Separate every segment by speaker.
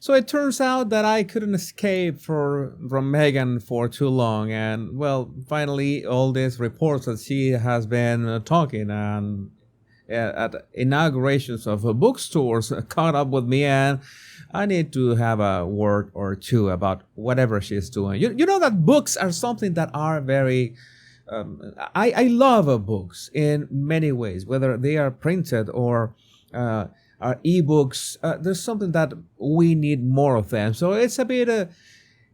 Speaker 1: So it turns out that I couldn't escape from Meghan for too long, and well, finally, all these reports that she has been talking and at inaugurations of bookstores caught up with me, and I need to have a word or two about whatever she's doing. You know that books are something that are very. I love books in many ways, whether they are printed or are ebooks. There's something that we need more of them. So it's a bit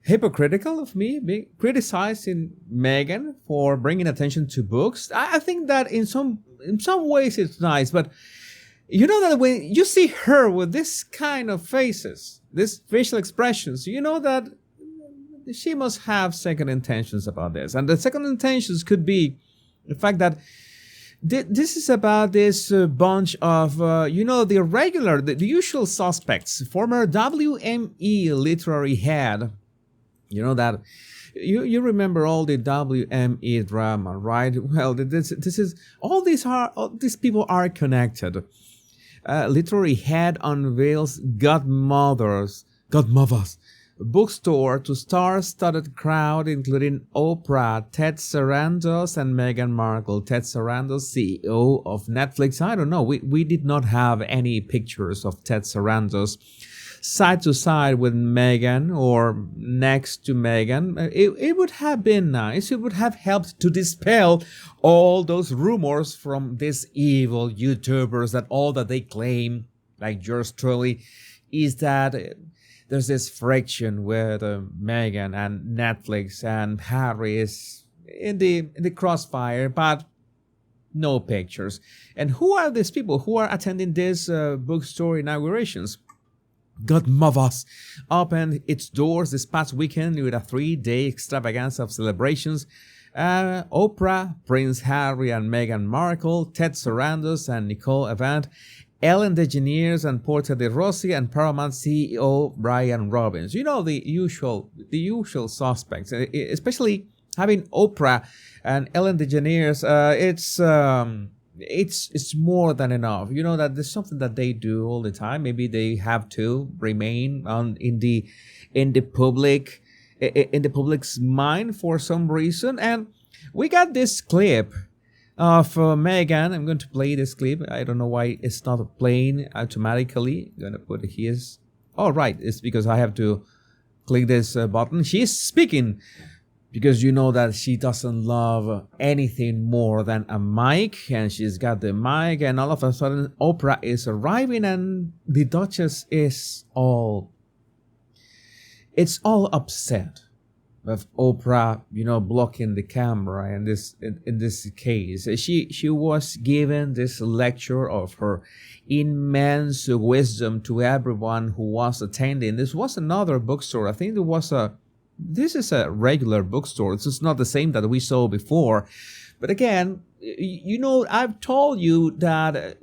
Speaker 1: hypocritical of me being criticizing Meghan for bringing attention to books. I think that in some ways it's nice, but you know that when you see her with this kind of faces, these facial expressions, you know that she must have second intentions about this, and the second intentions could be the fact that this is about this bunch of, the usual suspects, former WME literary head. You know that you remember all the WME drama, right? Well, this is all these people are connected. Literary head unveils godmothers bookstore to star-studded crowd including Oprah, Ted Sarandos, and Meghan Markle. Ted Sarandos, CEO of Netflix. I don't know. We did not have any pictures of Ted Sarandos side to side with Meghan or next to Meghan. It would have been nice. It would have helped to dispel all those rumors from these evil YouTubers that all that they claim, like yours truly, is that there's this friction with Meghan and Netflix, and Harry is in the crossfire, but no pictures. And who are these people who are attending these bookstore inaugurations? Godmothers opened its doors this past weekend with a 3-day extravaganza of celebrations. Oprah, Prince Harry and Meghan Markle, Ted Sarandos and Nicole Avant, Ellen DeGeneres and Portia de Rossi, and Paramount CEO Brian Robbins. You know, the usual suspects, especially having Oprah and Ellen DeGeneres. It's more than enough. You know that there's something that they do all the time. Maybe they have to remain in the public's mind for some reason. And we got this clip of Meghan. I'm going to play this clip. I don't know why it's not playing automatically. I'm going to put his. Oh, right. It's because I have to click this button. She's speaking because you know that she doesn't love anything more than a mic. And she's got the mic. And all of a sudden, Oprah is arriving. And the Duchess is all upset with Oprah, blocking the camera in this case. She was given this lecture of her immense wisdom to everyone who was attending. This was another bookstore. I think this is a regular bookstore. This is not the same that we saw before. But again, I've told you that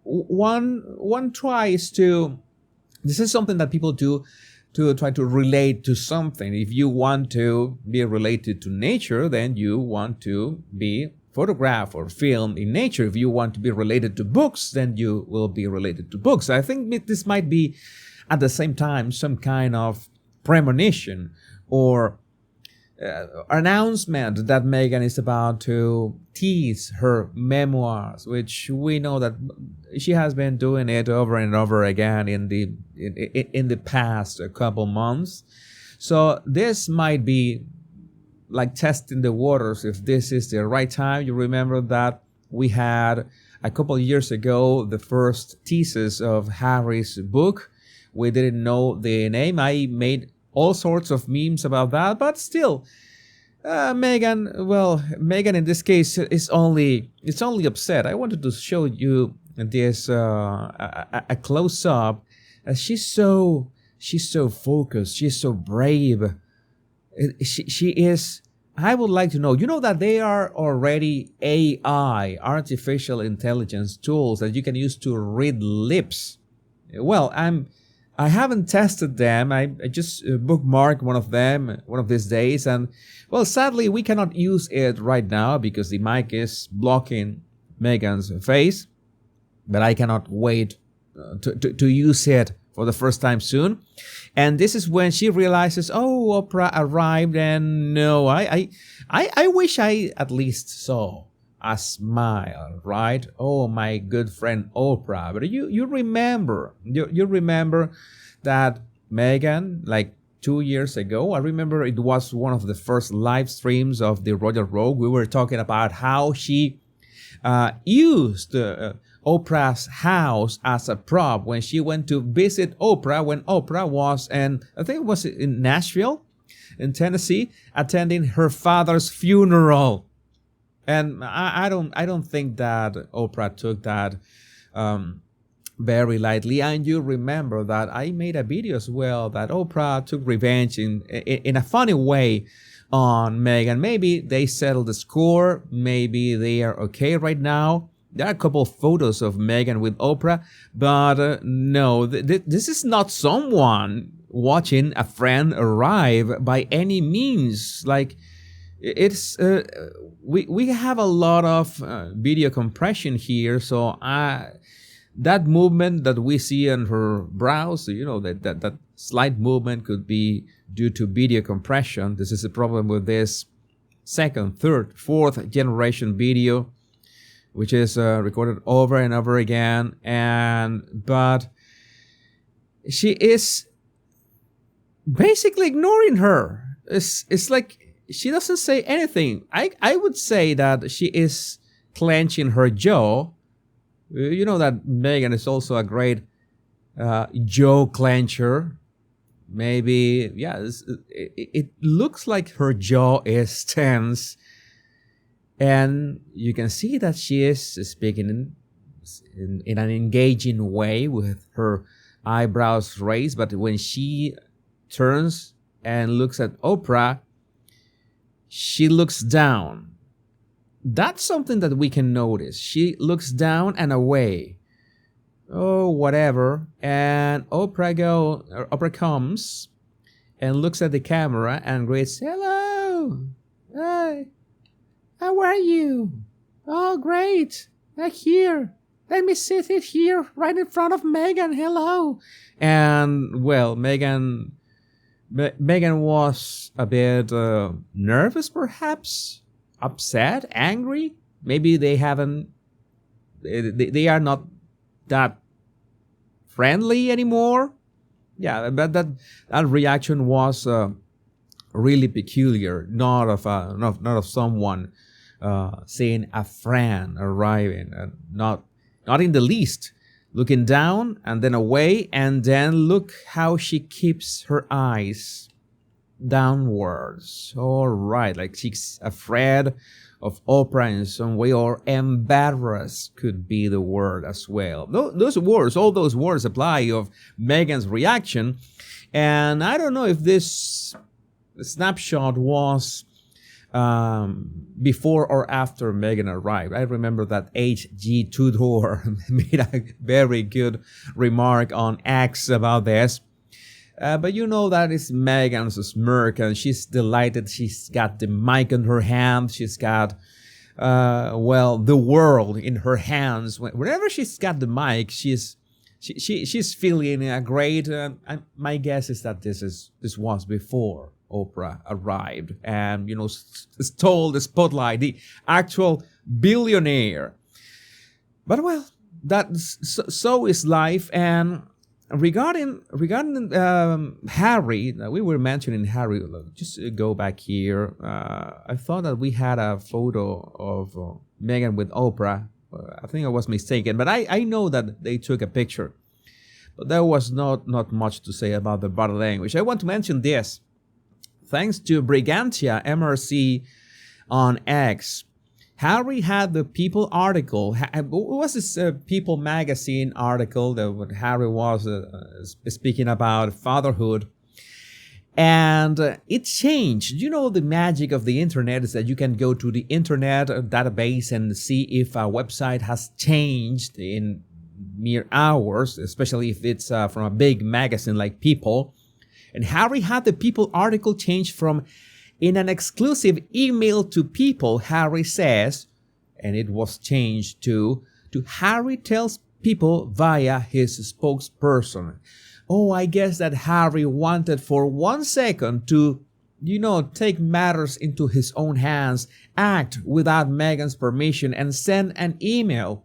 Speaker 1: one tries to, this is something that people do to try to relate to something. If you want to be related to nature, then you want to be photographed or filmed in nature. If you want to be related to books, then you will be related to books. I think this might be at the same time some kind of premonition or announcement that Meghan is about to tease her memoirs, which we know that she has been doing it over and over again in the past couple months. So this might be like testing the waters if this is the right time. You remember that we had a couple of years ago the first thesis of Harry's book. We didn't know the name. I made all sorts of memes about that, but still, Meghan in this case is only upset. I wanted to show you this a close up. She's so focused. She's so brave. She is. I would like to know. You know that they are already AI, artificial intelligence tools that you can use to read lips. Well, I haven't tested them. I just bookmarked one of them one of these days. And, well, sadly, we cannot use it right now because the mic is blocking Meghan's face. But I cannot wait to use it for the first time soon. And this is when she realizes, oh, Oprah arrived, and no, I wish I at least saw a smile, right? Oh, my good friend Oprah. But you remember, you remember that Meghan, like 2 years ago, I remember it was one of the first live streams of the Royal Rogue. We were talking about how she used Oprah's house as a prop when she went to visit Oprah when Oprah was I think it was in Nashville, in Tennessee, attending her father's funeral. And I don't think that Oprah took that very lightly. And you remember that I made a video as well that Oprah took revenge in a funny way on Meghan. Maybe they settled the score. Maybe they are okay right now. There are a couple of photos of Meghan with Oprah, but no, this is not someone watching a friend arrive by any means. Like, it's we have a lot of video compression here, so that movement that we see on her brows, that slight movement could be due to video compression. This is a problem with this second, third, fourth generation video, which is recorded over and over again. But she is basically ignoring her. It's like she doesn't say anything. I would say that she is clenching her jaw. You know that Meghan is also a great jaw clencher. Maybe, yeah, it looks like her jaw is tense. And you can see that she is speaking in an engaging way with her eyebrows raised. But when she turns and looks at Oprah, she looks down. That's something that we can notice. She looks down and away. Oh, whatever. And Oprah comes and looks at the camera and greets, "Hello. Hi. How are you? Oh, great. Here. Let me sit it here right in front of Meghan. Hello." And, well, Meghan was a bit nervous, perhaps, upset, angry. Maybe they are not that friendly anymore. Yeah, but that reaction was really peculiar, not of someone seeing a friend arriving, and not in the least. Looking down and then away, and then look how she keeps her eyes downwards. All right, like she's afraid of Oprah in some way, or embarrassed could be the word as well. All those words apply of Meghan's reaction. And I don't know if this snapshot was before or after Meghan arrived. I remember that H.G. Tudor made a very good remark on X about this. But you know that is Meghan's smirk, and she's delighted. She's got the mic in her hand. She's got, the world in her hands. Whenever she's got the mic, she's feeling great. My guess is that this was before Oprah arrived and, stole the spotlight, the actual billionaire. But, well, so is life. And regarding Harry, we were mentioning Harry. Just go back here. I thought that we had a photo of Meghan with Oprah. I think I was mistaken, but I know that they took a picture. But there was not much to say about the body language. I want to mention this. Thanks to Brigantia MRC on X, Harry had the People article. What was this People magazine article that Harry was speaking about fatherhood? And it changed. The magic of the internet is that you can go to the internet database and see if a website has changed in mere hours, especially if it's from a big magazine like People. And Harry had the People article changed from "in an exclusive email to People," Harry says, and it was changed to "Harry tells People via his spokesperson." Oh, I guess that Harry wanted for 1 second to, take matters into his own hands, act without Meghan's permission, and send an email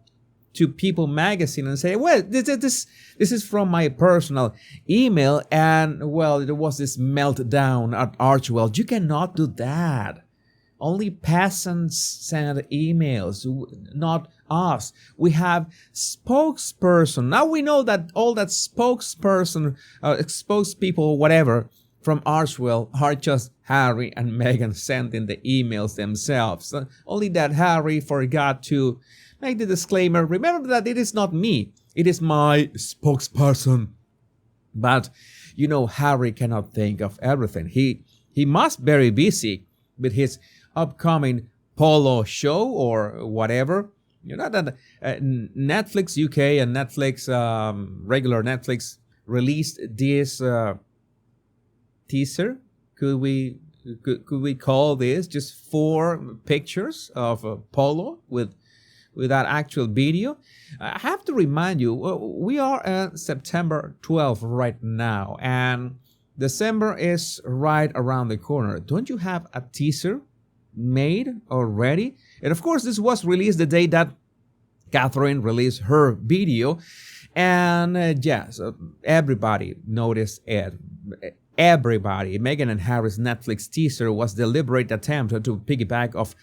Speaker 1: to People magazine and say, well, this is from my personal email, and well, there was this meltdown at Archwell. You cannot do that. Only peasants send emails, not us. We have spokesperson. Now we know that all that spokesperson, spokespeople, whatever, from Archwell are just Harry and Meghan sending the emails themselves. Only that Harry forgot to make the disclaimer. Remember that it is not me. It is my spokesperson. But, Harry cannot think of everything. He must be very busy with his upcoming Polo show or whatever. That Netflix UK and Netflix, regular Netflix, released this teaser. Could we call this just 4 pictures of Polo with that actual video? I have to remind you, we are at September 12th right now, and December is right around the corner. Don't you have a teaser made already? And of course, this was released the day that Catherine released her video, and yes, everybody noticed it. Everybody. Meghan and Harry's Netflix teaser was a deliberate attempt to piggyback off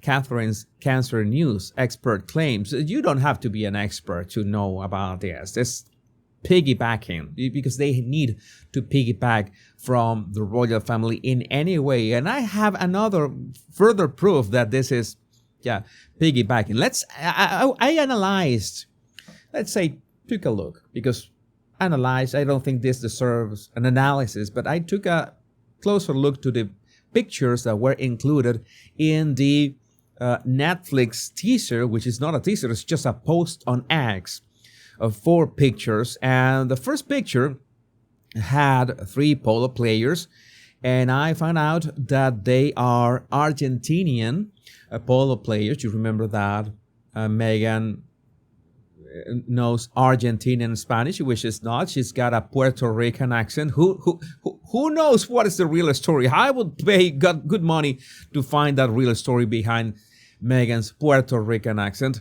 Speaker 1: Catherine's cancer news expert claims. You don't have to be an expert to know about this. This piggybacking, because they need to piggyback from the royal family in any way. And I have another further proof that this is, piggybacking. I analyzed, let's say, took a look, because analyze, I don't think this deserves an analysis, but I took a closer look to the pictures that were included in the Netflix teaser, which is not a teaser, it's just a post on X of 4 pictures. And the first picture had 3 polo players, and I found out that they are Argentinian polo players. You remember that Meghan knows Argentinian Spanish, which is not. She's got a Puerto Rican accent. Who knows what is the real story? I would pay good money to find that real story behind Meghan's Puerto Rican accent.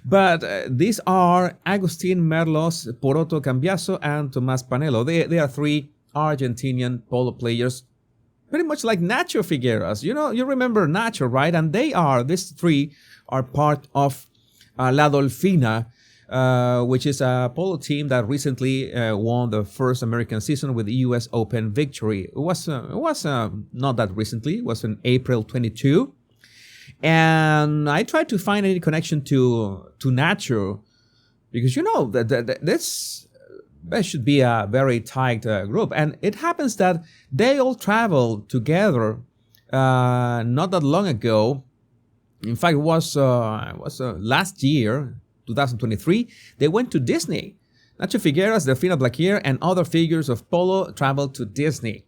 Speaker 1: But these are Agustin Merlos, Poroto Cambiaso, and Tomás Panelo. They are 3 Argentinian polo players, pretty much like Nacho Figueras. You remember Nacho, right? And these 3 are part of La Dolfina, which is a polo team that recently won the first American season with the U.S. Open victory. It was not that recently. It was in April 22. And I tried to find any connection to Nacho, because that should be a very tight group. And it happens that they all traveled together not that long ago. In fact, it was last year, 2023, they went to Disney. Nacho Figueras, Delfina Blaquier, and other figures of polo traveled to Disney.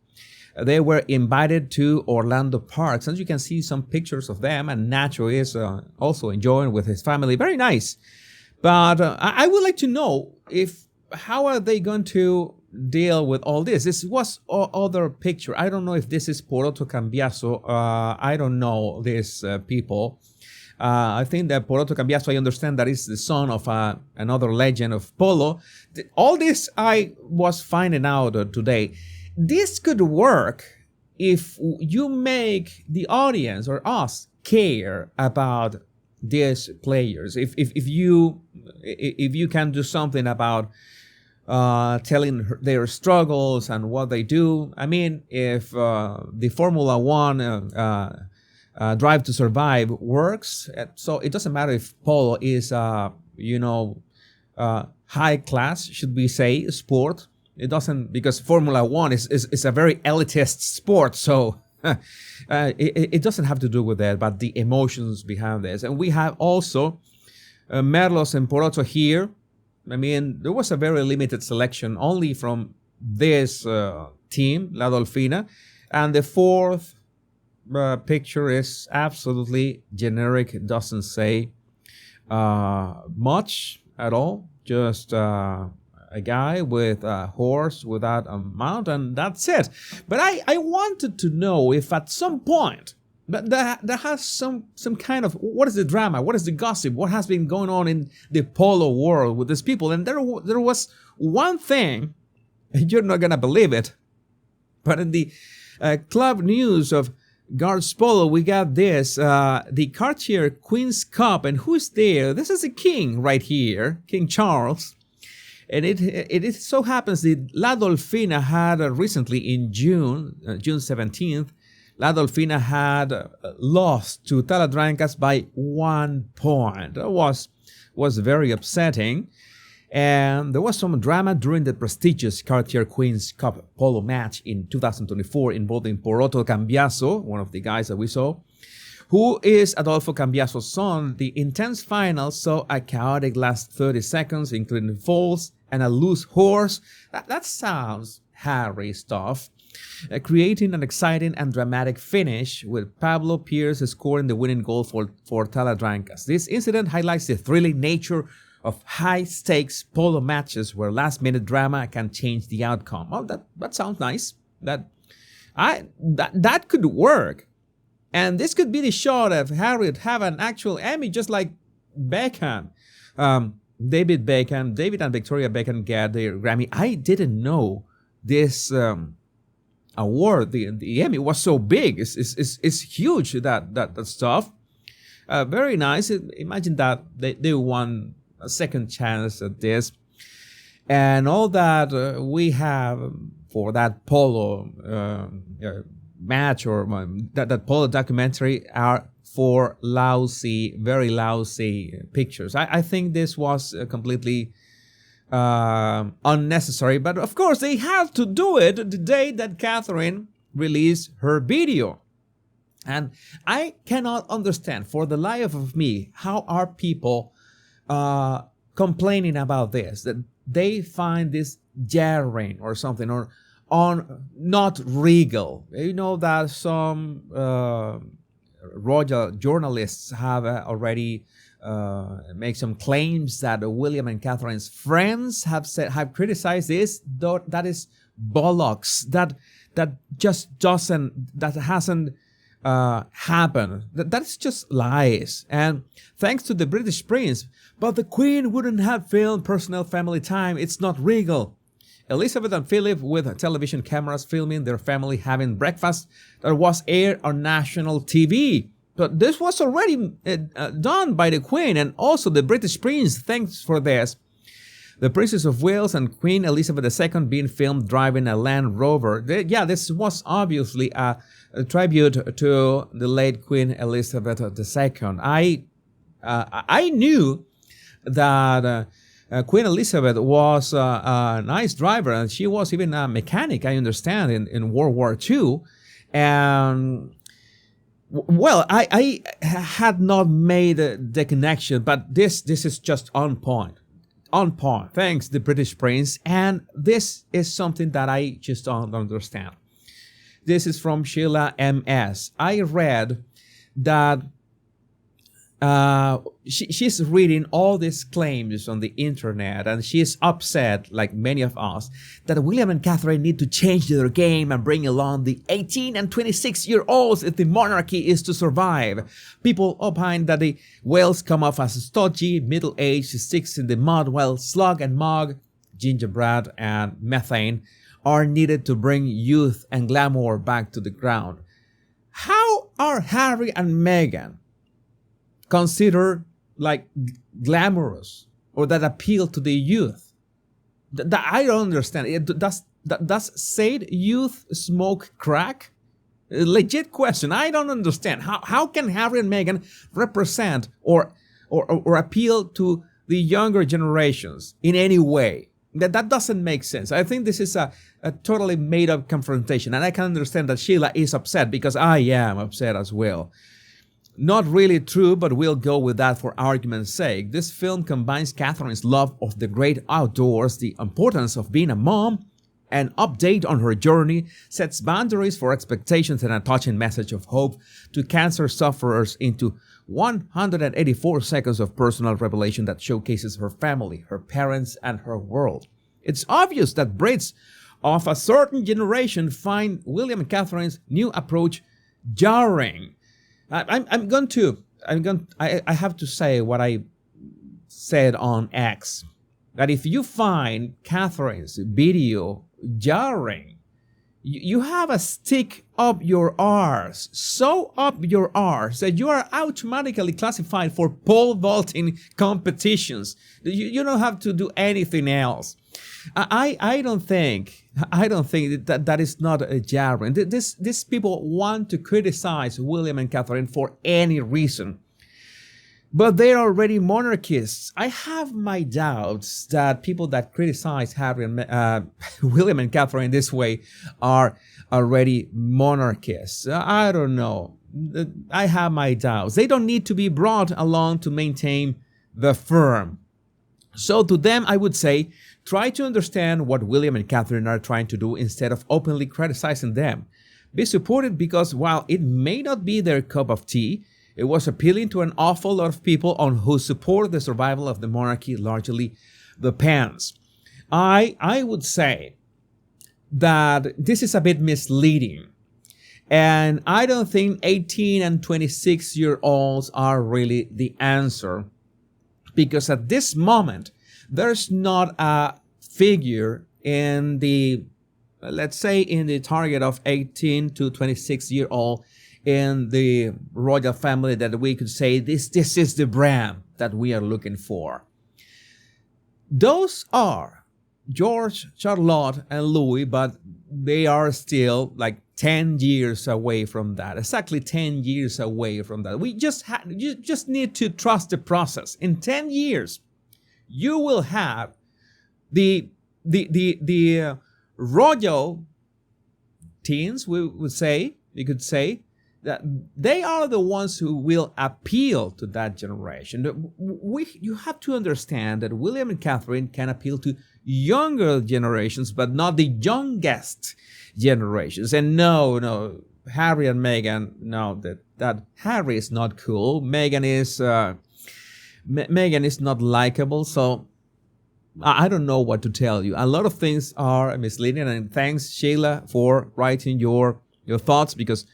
Speaker 1: They were invited to Orlando Parks, and you can see some pictures of them, and Nacho is also enjoying with his family. Very nice. But I would like to know how are they going to deal with all this? This was other picture. I don't know if this is Poroto Cambiaso. I don't know these people. I think that Poroto Cambiaso, I understand that is the son of another legend of polo. All this I was finding out today. This could work if you make the audience or us care about these players. If you can do something about telling their struggles and what they do. I mean, if the Formula One Drive to Survive works, so it doesn't matter if polo is high class, should we say, sport. It doesn't, because Formula One is a very elitist sport, so it doesn't have to do with that, but the emotions behind this. And we have also Merlos and Poroto here. I mean, there was a very limited selection only from this team, La Dolfina. And the 4th picture is absolutely generic. It doesn't say much at all. Just a guy with a horse without a mount, and that's it. But I wanted to know if at some point there has some kind of, what is the drama, what is the gossip, what has been going on in the Polo world with these people. And there was one thing, and you're not gonna believe it, but in the club news of Guards Polo, we got this, the Cartier Queen's Cup, and who's there? This is the king right here, King Charles. And it so happens that La Dolfina had recently in June 17th, La Dolfina had lost to Taladrancas by 1 point. That was very upsetting. And there was some drama during the prestigious Cartier Queen's Cup polo match in 2024 involving Poroto Cambiaso, one of the guys that we saw, who is Adolfo Cambiaso's son. The intense final saw a chaotic last 30 seconds, including falls and a loose horse. That sounds hairy stuff. Creating an exciting and dramatic finish with Pablo Pierce scoring the winning goal for Taladrancas. This incident highlights the thrilling nature of high-stakes polo matches where last-minute drama can change the outcome. Oh, that sounds nice. That could work. And this could be the shot of Harriet have an actual Emmy, just like Beckham. David and Victoria Beckham get their Grammy. I didn't know this award, the Emmy, was so big. It's huge, that stuff. Very nice. Imagine that they won a second chance at this, and all that we have for that polo match or that polo documentary are for very lousy pictures. I think this was completely unnecessary, but of course they had to do it the day that Catherine released her video. And I cannot understand for the life of me how are people complaining about this, that they find this jarring or something, or on not regal. You know that some royal journalists have already made some claims that William and Catherine's friends have criticized this. That is bollocks. That hasn't happen. That's just lies. And thanks to the British Prince, but the Queen wouldn't have filmed personal family time. It's not regal. Elizabeth and Philip with television cameras filming their family having breakfast that was aired on national TV. But this was already done by the Queen and also the British Prince. Thanks for this. The Princess of Wales and Queen Elizabeth II being filmed driving a Land Rover. This was obviously a tribute to the late Queen Elizabeth II. I knew that Queen Elizabeth was a nice driver, and she was even a mechanic, I understand, in World War II. And well, I had not made the connection, but this is just on point. On point. Thanks, the British Prince. And this is something that I just don't understand. This is from Sheila MS. I read that she's reading all these claims on the internet, and she's upset, like many of us, that William and Catherine need to change their game and bring along the 18 and 26-year-olds if the monarchy is to survive. People opine that the Wales come off as stodgy, middle-aged, sticks in the mud, while slug and mug, gingerbread and methane are needed to bring youth and glamour back to the ground. How are Harry and Meghan considered like glamorous or that appeal to the youth? That I don't understand. Does said youth smoke crack? A legit question. I don't understand. How can Harry and Meghan represent or appeal to the younger generations in any way? That doesn't make sense. I think this is a totally made-up confrontation, and I can understand that Sheila is upset because I am upset as well. Not really true, but we'll go with that for argument's sake. This film combines Catherine's love of the great outdoors, the importance of being a mom, an update on her journey, sets boundaries for expectations, and a touching message of hope to cancer sufferers into 184 seconds of personal revelation that showcases her family, her parents, and her world. It's obvious that Brits of a certain generation find William and Catherine's new approach jarring. I have to say what I said on X, that if you find Catherine's video jarring, you have a stick up your arse, so up your arse that you are automatically classified for pole vaulting competitions. You don't have to do anything else. I don't think that is not a jarring. These people want to criticize William and Catherine for any reason, but they're already monarchists. I have my doubts that people that criticize William and Catherine this way are already monarchists. I don't know. I have my doubts. They don't need to be brought along to maintain the firm. So to them, I would say, try to understand what William and Catherine are trying to do instead of openly criticizing them. Be supported because while it may not be their cup of tea, it was appealing to an awful lot of people on whose support the survival of the monarchy largely depends. I would say that this is a bit misleading. And I don't think 18 and 26-year-olds are really the answer. Because at this moment, there's not a figure in the, let's say, in the target of 18 to 26-year-old in the royal family that we could say this is the brand that we are looking for. Those are George, Charlotte, and Louis, but they are still like 10 years away from that. Exactly 10 years away from that. You just need to trust the process. In 10 years, you will have the royal teens, we could say, that they are the ones who will appeal to that generation. You have to understand that William and Catherine can appeal to younger generations, but not the youngest generations. And no, Harry and Meghan, no, that Harry is not cool. Meghan is not likable. So I don't know what to tell you. A lot of things are misleading. And thanks, Sheila, for writing your thoughts, because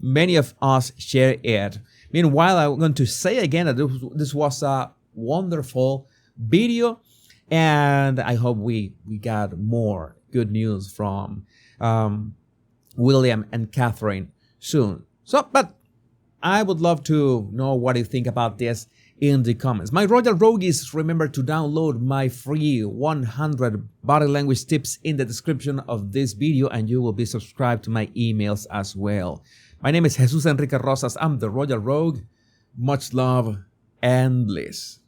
Speaker 1: many of us share it. Meanwhile, I'm going to say again that this was a wonderful video, and I hope we got more good news from William and Catherine soon. But I would love to know what you think about this in the comments. My Royal Rogues, remember to download my free 100 body language tips in the description of this video, and you will be subscribed to my emails as well. My name is Jesus Enrique Rosas. I'm the Royal Rogue. Much love and bliss.